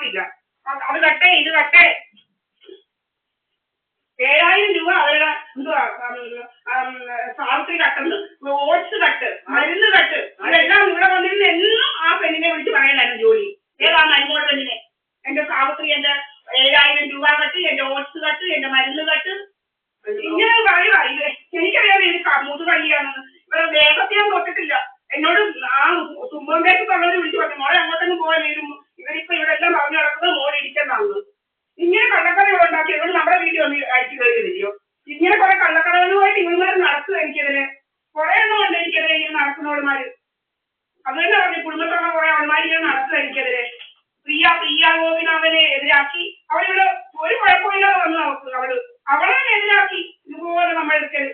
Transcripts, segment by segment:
ഇല്ല. അത് കട്ടെ ഇത് കട്ടെ 7,000 രൂപ അവരുടെ എന്തുവാ സാവിത്രി കട്ടെന്ന്, ഓട്സ് കട്ട്, മരുന്ന് കട്ട്, അതെല്ലാം ഇവിടെ വന്നിരുന്ന എന്നും ആ പെണ്ണിനെ വിളിച്ച് പറയാനായിരുന്നു ജോലി. ഏതാണ് അനുമോള പെണ്ണിനെ? എന്റെ സാവിത്രി എന്റെ 7,000 രൂപ കട്ട്, എന്റെ ഓട്സ് കട്ട്, എന്റെ മരുന്ന് കട്ട്, ഇങ്ങനെ പറയുക. ഇത് എനിക്കറിയാതെ ഇത് മുതുകല്യാണെന്ന്. ഇവിടെ ദേഹത്തെ ഞാൻ തൊട്ടിട്ടില്ല. എന്നോട് ആ തുമ്പന്തേക്കുള്ളവർ വിളിച്ചു പറഞ്ഞു, മോളെ അങ്ങോട്ടൊന്നും പോകാൻ വരുന്നു, ഇവരിപ്പോ ഇവിടെ എല്ലാം പറഞ്ഞു നടക്കുന്നത് മോനെ ഇരിക്കുന്നതാണ്. ഇങ്ങനെ കള്ളക്കടകൾ ഉണ്ടാക്കി ഇവർ നമ്മുടെ വീട്ടിൽ വന്ന് അടിച്ചു കയറിയതില്ലയോ? ഇങ്ങനെ കുറെ കള്ളക്കടകളുമായിട്ട് ഇവന്മാർ നടക്കുക. എനിക്കെതിരെ കുറെ എണ്ണം ഉണ്ട്, എനിക്കെതിരെ ഇങ്ങനെ നടക്കുന്നവന്മാര്. അത് തന്നെ പറഞ്ഞു, കുടുംബത്തുള്ള കുറെ ആൾമാർ ഇങ്ങനെ നടക്കുക എനിക്കെതിരെ. പ്രിയ ഗോപിനാഥനെ എതിരാക്കി അവളിവിടെ ഒരു കുഴപ്പമില്ലാതെ വന്നു. അവളെ എതിരാക്കി ഇതുപോലെ നമ്മളെടുക്കല്.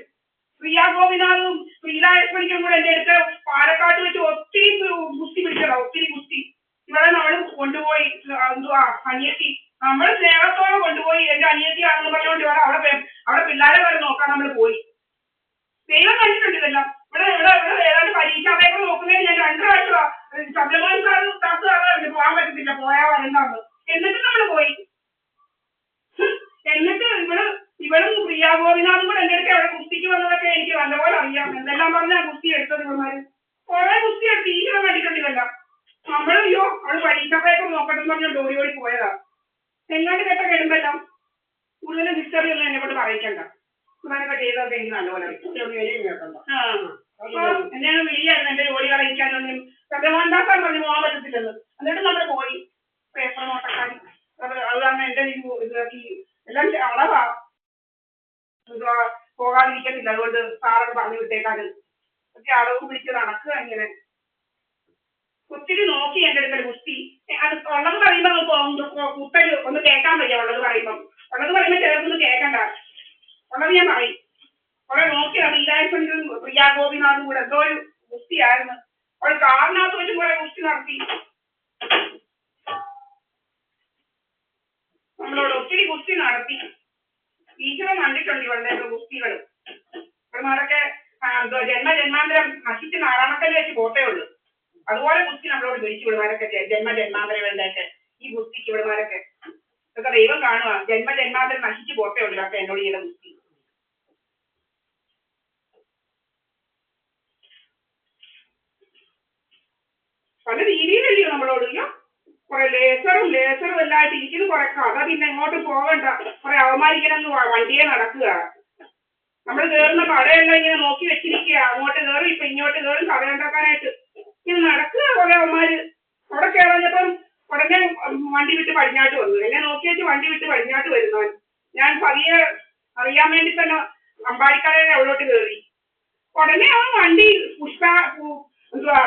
പ്രിയ ഗോപിനാഥും ശ്രീലായപ്പണിക്കും കൂടെ എന്റെ അടുത്ത് പാലക്കാട് വെച്ച് ഒത്തിരി ഗുസ്തി പിടിച്ചതാ, ഒത്തിരി ഗുസ്തി. ഇവിടെ നമ്മൾ കൊണ്ടുപോയി എന്തുവാ അനിയത്തി, നമ്മൾ സ്നേഹത്തോടെ കൊണ്ടുപോയി എന്റെ അനിയത്തിയാണെന്ന് പറഞ്ഞുകൊണ്ട് ഇവിടെ അവിടെ പിള്ളേരെ വരെ നോക്കാൻ നമ്മൾ പോയി. ദൈവം കണ്ടിട്ടുണ്ട് ഇതെല്ലാം. ഇവിടെ ഇവിടെ ഇവിടെ ഏതാണ്ട് പരീക്ഷാ പേപ്പർ നോക്കുന്നതിന് ഞാൻ 2 പ്രാവശ്യം ചന്ദ്രമോഹൻ സാറ് പോകാൻ പറ്റത്തില്ല, പോയാ വരണ്ടാന്ന്. എന്നിട്ട് നമ്മൾ പോയി. എന്നിട്ട് ഇവളും പ്രിയ ഗോപിനാഥും കൂടെ എന്റെ അടുത്ത് അവിടെ കുസ്തിക്ക് വന്നതൊക്കെ എനിക്ക് നല്ലപോലെ അറിയാം. എന്തെല്ലാം പറഞ്ഞാൽ കുസ്തി എടുത്തത് ഇവന്മാര്. കുറെ കുസ്തി എടുത്ത് ഈശ്വരം കണ്ടിട്ടുണ്ടില്ല. നമ്മൾ അവള് പരീക്ഷാ പേപ്പർ നോക്കട്ടെന്ന് പറഞ്ഞാൽ ഓടി പോയതാ. എങ്ങാണ്ട് കേട്ട കേടുമ്പെല്ലാം കൂടുതൽ ഹിസ്റ്ററി ഒന്നും എന്നെ കൊണ്ട് പറയിക്കണ്ട. ഇവനൊക്കെ ചെയ്തതൊക്കെ എനിക്ക് നല്ലപോലെ എന്നെയാണ് വിളിയായിരുന്നു എന്റെ ജോലി കളയിക്കാനൊന്നും. ചന്ദ്രമോഹൻദാസാൻ പറഞ്ഞു പോകാൻ പറ്റത്തില്ലെന്ന്. എന്നിട്ട് നമ്മൾ പോയി പേപ്പർ നോട്ടക്കാൻ. അത് കാരണം എന്റെ ഇതാക്കി എല്ലാം അളവാ, പോകാതിരിക്കത്തില്ല. അതുകൊണ്ട് സാറൊക്കെ പറഞ്ഞു വിട്ടേക്കാനും ഒക്കെ അളവ് പിടിച്ച് നടക്കുക. ഇങ്ങനെ ഒത്തിരി നോക്കി എന്റെ അടുക്കൽ ഗുസ്തി. അത് ഉള്ളത് പറയുമ്പോ കുത്തല് ഒന്ന് കേൾക്കാൻ വയ്യ. ഉള്ളത് പറയുമ്പോ ചേർന്ന് കേൾക്കണ്ട. ഉള്ളത് ഞാൻ പറയും. കുറെ നോക്കിയാ ശ്രീലായപ്പനും പ്രിയ ഗോപിനാഥും കൂടെ എന്തോ ഒരു ഗുസ്തിയായിരുന്നു. അവൾ കാറിനകത്ത് വെച്ചും കുറെ ഗുസ്തി നടത്തി. നമ്മളോട് ഒത്തിരി ഗുസ്തി നടത്തി. ഈശ്വരൻ കണ്ടിട്ടുണ്ട് ഇവളുടെയൊക്കെ ഗുസ്തികൾ. ഇവന്മാരൊക്കെ ജന്മജന്മാന്തരം നശിച്ച് നാരായണക്കല്ല് വെച്ച് പോത്തേ ഉള്ളൂ. അതുപോലെ ഗുസ്തി നമ്മളോട് വിളിച്ചു വിടുമാരൊക്കെ. ജന്മജന്മാന്തരങ്ങളുടെയൊക്കെ ഈ ഗുസ്തിക്ക് വിടുമാരൊക്കെ ഇതൊക്കെ ദൈവം കാണുക. ജന്മജന്മാന്തരം നശിച്ചു പോത്തേ ഉള്ളൂ ഇതൊക്കെ എന്നോട് ചെയ്ത ഗുസ്തി. പല രീതിയിലല്ലയോ നമ്മളോട്. കുറെ ലേസറും എല്ലായിട്ട് ഇരിക്കുന്നു. കുറെ കഥ പിന്നെ എങ്ങോട്ടും പോകണ്ട. കുറെ അവമാനിക്കണമെന്ന് വണ്ടിയെ നടക്കുക. നമ്മൾ കയറുന്ന കടയെല്ലാം ഇങ്ങനെ നോക്കി വെച്ചിരിക്കുക. അങ്ങോട്ട് കയറും ഇപ്പൊ ഇങ്ങോട്ട് കയറും കഥ ഉണ്ടാക്കാനായിട്ട് ഇങ്ങനെ നടക്കുക കുറെ അവന്മാര്. അവിടെ കയറിയപ്പം ഉടനെ വണ്ടി വിട്ട് പടിഞ്ഞാട്ട് വന്നു. എന്നെ നോക്കി വെച്ച് വണ്ടി വിട്ട് പടിഞ്ഞാട്ട് വരുന്നവൻ. ഞാൻ പതിയെ അറിയാൻ വേണ്ടി തന്നെ അമ്പാടിക്കടയിൽ അവിടോട്ട് കയറി. ഉടനെ അവൻ വണ്ടി എന്തുവാ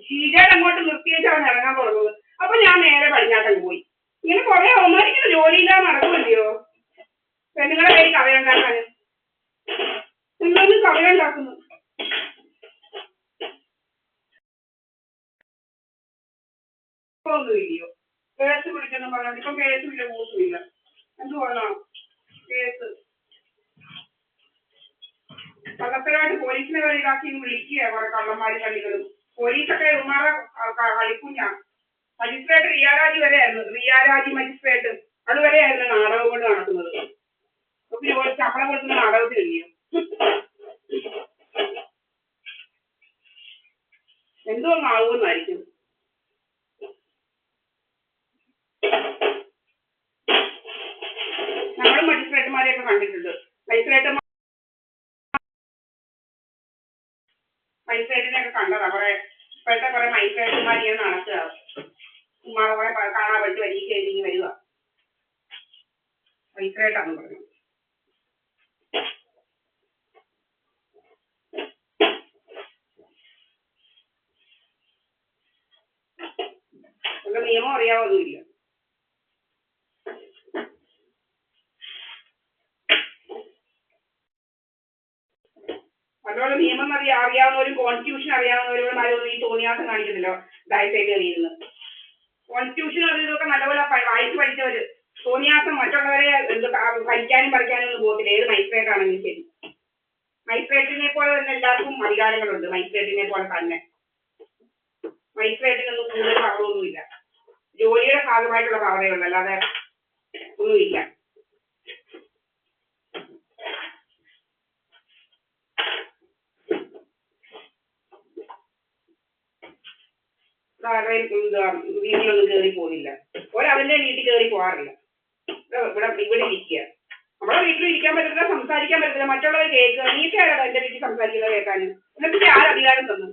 ഷീജയുടെ അങ്ങോട്ട് നിർത്തിയേച്ച് അവൻ ഇറങ്ങാൻ തുടങ്ങുന്നത്. അപ്പൊ ഞാൻ നേരെ പടിഞ്ഞാട്ടങ്ങ് പോയി. ഇങ്ങനെ കുറെ അവന്മാരിങ്ങനെ ജോലിയില്ലാതെ നടക്കുമല്ലയോ പെണ്ണുങ്ങളെ പേര് കഥയുണ്ടാക്കാന്. നിങ്ങളൊന്നും കഥയുണ്ടാക്കുന്നു. ഒന്നുമില്ലയോ കേസ് വിളിച്ചെന്നും പറഞ്ഞോണ്ട്. ഇപ്പം കേസുമില്ല മൂന്നുമില്ല. എന്തുകൊള്ളാം കേസ് കള്ളത്തരമായിട്ട് പോലീസിനെ വരെ ഇതാക്കി വിളിക്കുക. കുറെ കള്ളന്മാര് കളികളും. പോലീസൊക്കെ ഉമാറെ കളിക്കുഞ്ഞ. മജിസ്ട്രേറ്റ് റിയാരാജി വരെയായിരുന്നു. റിയാരാജി മജിസ്ട്രേറ്റ് അതുവരെയായിരുന്നു നാടകം കൊണ്ട് നടക്കുന്നത്. പിന്നെ പോലെ ശമ്പളം കൊടുക്കുന്ന നാടകത്തിലില്ലയോ. എന്തോന്നാവുമെന്നായിരിക്കും. നമ്മളും മജിസ്ട്രേറ്റുമാരെയൊക്കെ കണ്ടിട്ടുണ്ട്. മജിസ്ട്രേറ്റിനെയൊക്കെ കണ്ടതാ. കുറെ ഇപ്പോഴത്തെ കുറെ മജിസ്ട്രേറ്റുമാർ ഇങ്ങനെ നടക്കുക. ഉമ്മാറെ കുറെ കാണാൻ പറ്റി പരീക്ഷ എഴുതി വരിക. മജിസ്ട്രേറ്റാന്ന് പറഞ്ഞു. നിയമം അറിയാവൊന്നുമില്ല. അതുപോലെ നിയമം അറിയാവുന്നവരും കോൺസ്റ്റിറ്റ്യൂഷൻ അറിയാവുന്നവരും ആരൊന്നും ഈ തോന്നിയാസം കാണിക്കുന്നില്ലോ ദയസേറ്റ് കയറിയിരുന്ന്. കോൺസ്റ്റിറ്റ്യൂഷൻ ഇതൊക്കെ നല്ലപോലെ വായിച്ച് പഠിച്ചവര് തോന്നിയാസം മറ്റുള്ളവരെ ഭരിക്കാനും പഠിക്കാനും ഒന്നും പോകത്തില്ല. ഏത് മജിസ്ട്രേറ്റ് ആണെങ്കിലും ശരി. മജിസ്ട്രേറ്റിനെ പോലെ തന്നെ എല്ലാവർക്കും അധികാരങ്ങളുണ്ട്. മജിസ്ട്രേറ്റിനെ പോലെ തന്നെ മജിസ്ട്രേറ്റിനൊന്നും കൂടുതൽ പവറൊന്നുമില്ല. ജോലിയുടെ ഭാഗമായിട്ടുള്ള ഭാവനയുണ്ട്, അല്ലാതെ ഒന്നുമില്ല. വീട്ടിലൊന്നും കയറി പോകുന്നില്ല. അവന്റെ വീട്ടിൽ കയറി പോകാറില്ല. ഇവിടെ ഇരിക്കുക. നമ്മുടെ വീട്ടിൽ ഇരിക്കാൻ പറ്റില്ല, സംസാരിക്കാൻ പറ്റില്ല, മറ്റുള്ളവർ കേൾക്കുക. നീയൊക്കെ ആരാണ് എന്റെ വീട്ടിൽ സംസാരിക്കുന്നത് കേൾക്കാൻ? എന്നിട്ട് ആരധികാരം തന്നു?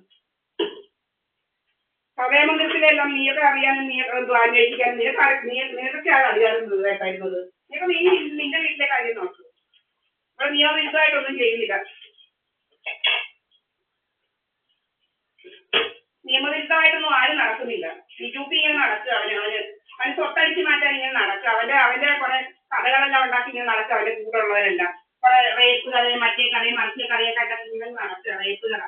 ഹൃദയമന്ദിരത്തിലെല്ലാം നീയൊക്കെ അറിയാനും നീയൊക്കെ അന്വേഷിക്കാനും നിനക്കൊക്കെ ആണ് അധികാരം കേട്ടായിരുന്നത്. നീ നിന്റെ വീട്ടിലെ കാര്യം നോക്കൂ. അപ്പൊ നിയമവിരുദ്ധമായിട്ടൊന്നും ചെയ്യുന്നില്ല. നിയമവിരുദ്ധമായിട്ടൊന്നും ആരും നടക്കുന്നില്ല. യൂട്യൂബ് ഇങ്ങനെ നടക്കുക. അവന് സ്വത്തടിച്ച് മാറ്റാൻ ഇങ്ങനെ നടക്കുക. അവന്റെ കുറെ കഥകളെല്ലാം ഉണ്ടാക്കി ഇങ്ങനെ നടക്കുക. അവന്റെ കൂടെ ഉള്ളവരെല്ലാം കുറെ റേപ്പ് കഥയും മറ്റേ കഥയും മറിച്ച കഥയൊക്കെ ആയിട്ട് ഇങ്ങനെ നടക്കുക. റേപ്പ് കഥ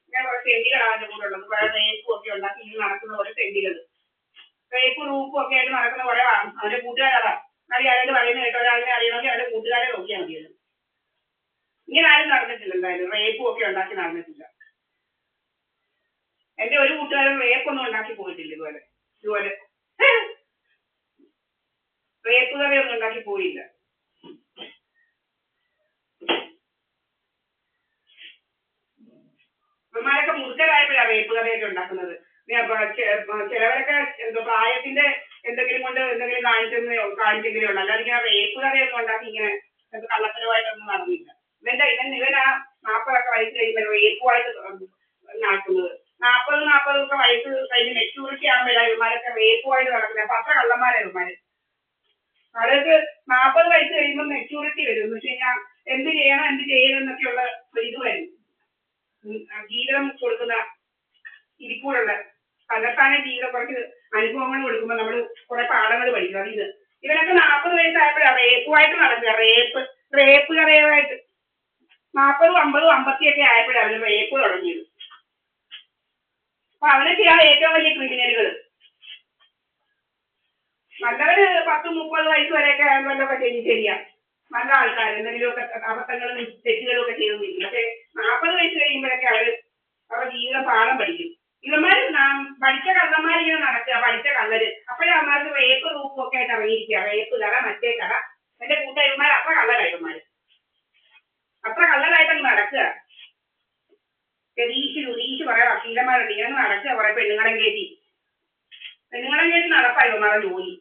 ഇങ്ങനെ കുറെ തെണ്ടികളാണ് അവന്റെ കൂടെ ഉള്ളത്. കുറെ റേപ്പും ഒക്കെ ഉണ്ടാക്കി ഇങ്ങനെ നടക്കുന്ന കുറെ തെണ്ടികൾ, റേപ്പും റൂപ്പും ഒക്കെ ആയിട്ട് നടക്കുന്ന കുറെ അവന്റെ കൂട്ടുകാരാണ്. ആരെങ്കിലും പറയുന്നത് കേട്ടോ, ഒരാളിനെ അറിയണമെങ്കിൽ അവന്റെ കൂട്ടുകാരെ നോക്കിയാൽ മതിയത്. ഇങ്ങനെ ആരും നടന്നിട്ടില്ല. എന്തായാലും റേപ്പും ഒക്കെ ഉണ്ടാക്കി നടന്നിട്ടില്ല. എന്റെ ഒരു കൂട്ടുകാരൻ റേപ്പൊന്നും ഉണ്ടാക്കി പോയിട്ടില്ല. ഇതുപോലെ റേപ്പ് കഥയൊന്നും ഉണ്ടാക്കി പോയില്ല. ഇവന്മാരൊക്കെ മുറുക്കരായപ്പോഴാണ് റേപ്പ് കഥയൊക്കെ ഉണ്ടാക്കുന്നത്. ചിലവരൊക്കെ എന്തോ പ്രായത്തിന്റെ എന്തെങ്കിലും കൊണ്ട് എന്തെങ്കിലും കാണിച്ചെങ്കിലേ ഉള്ളൂ. അല്ലാതെ ഇങ്ങനെ റേപ്പ് കഥയൊന്നും ഉണ്ടാക്കി ഇങ്ങനെ കള്ളത്തരമായിട്ടൊന്നും നടന്നില്ല. ഇവനാ 40 വയസ്സ് കഴിയുമ്പോൾ റേപ്പുമായിട്ട് നടക്കുന്നത്. 40 വയസ്സ് കഴിഞ്ഞ് മെച്യൂരിറ്റി ആകുമ്പോഴാണ് ഇവന്മാരൊക്കെ റേപ്പുമായിട്ട് നടക്കുന്നത്. അപ്പൊ അത്ര കള്ളന്മാരാണ് ഇവന്മാര്. അവർക്ക് 40 വയസ്സ് കഴിയുമ്പോൾ മെച്യൂരിറ്റി വരും. എന്ന് വെച്ച് കഴിഞ്ഞാൽ എന്ത് ചെയ്യണം എന്ത് ചെയ്യണമെന്നൊക്കെയുള്ള ഇത് വരും. ജീവിതം കൊടുക്കുന്ന ഇതിക്കൂടുള്ള തന്നെത്താനെ ജീവിതം കുറച്ച് അനുഭവങ്ങൾ കൊടുക്കുമ്പോൾ നമ്മൾ കുറെ പാഠങ്ങൾ പഠിക്കും. അത് ഇവനൊക്കെ 40 വയസ്സായപ്പോഴാണ് റേപ്പുമായിട്ട് നടക്കുക. റേപ്പ് കഥയുമായിട്ട് 40, 50, 50 ആയപ്പോഴാണ് അവന് റേപ്പ് തുടങ്ങിയത്. അപ്പൊ അവനൊക്കെയാണ് ഏറ്റവും വലിയ ക്രിമിനലുകൾ. നല്ലവര് 10, 30 വയസ്സ് വരെയൊക്കെ ആകുമ്പോഴൊക്കെ ശരിയാ, നല്ല ആൾക്കാർ എന്തെങ്കിലുമൊക്കെ അബദ്ധങ്ങളും തെറ്റുകളും ഒക്കെ ചെയ്തൊന്നിരിക്കും. പക്ഷെ 40 വയസ്സ് കഴിയുമ്പോഴൊക്കെ അവരുടെ ജീവിതം പാഠം പഠിക്കും. ഇവന്മാർ പഠിച്ച കള്ളന്മാരിങ്ങനെ നടക്കുക, പഠിച്ച കള്ളര്. അപ്പോഴവന്മാർക്ക് റേപ്പ് റൂപ്പും ഒക്കെ ആയിട്ട് ഇറങ്ങിയിരിക്കുക. റേപ്പ് കഥ മറ്റേ കഥ. എന്റെ കൂട്ടുകാരന്മാർ അത്ര കള്ളരായിവന്മാര്, അത്ര കള്ളരായിട്ടങ്ങ് നടക്കുക. രതീഷ് കുറെ വക്കീലന്മാരുണ്ട്. ഇങ്ങനെ നടക്കുക. കുറെ പെണ്ണുങ്ങളെ കയറ്റി നടപ്പായി ഇവന്മാരുടെ ജോലി.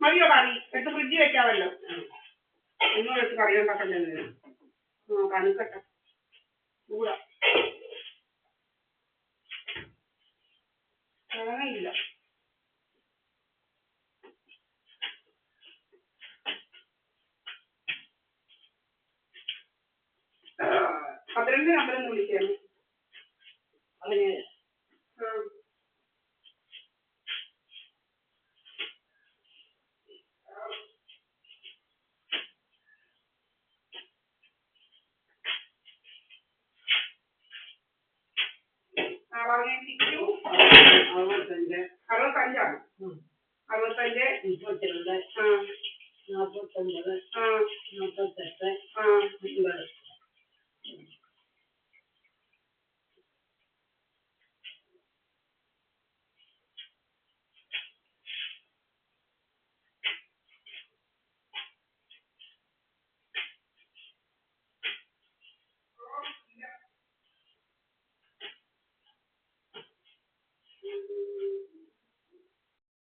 മതിയോ കറി? എടുത്ത് ഫ്രിഡ്ജ് വെക്കാമല്ലോ. ഒന്നും എടുത്ത് കറി ഉണ്ടാക്കണ്ടേ? കണക്കട്ടെ കൂടാ ഇല്ല. പന്ത്രണ്ട് നമ്പരൊന്ന് വിളിക്കാണ് അവന്. പറഞ്ഞ 65 65 32 49 48 50.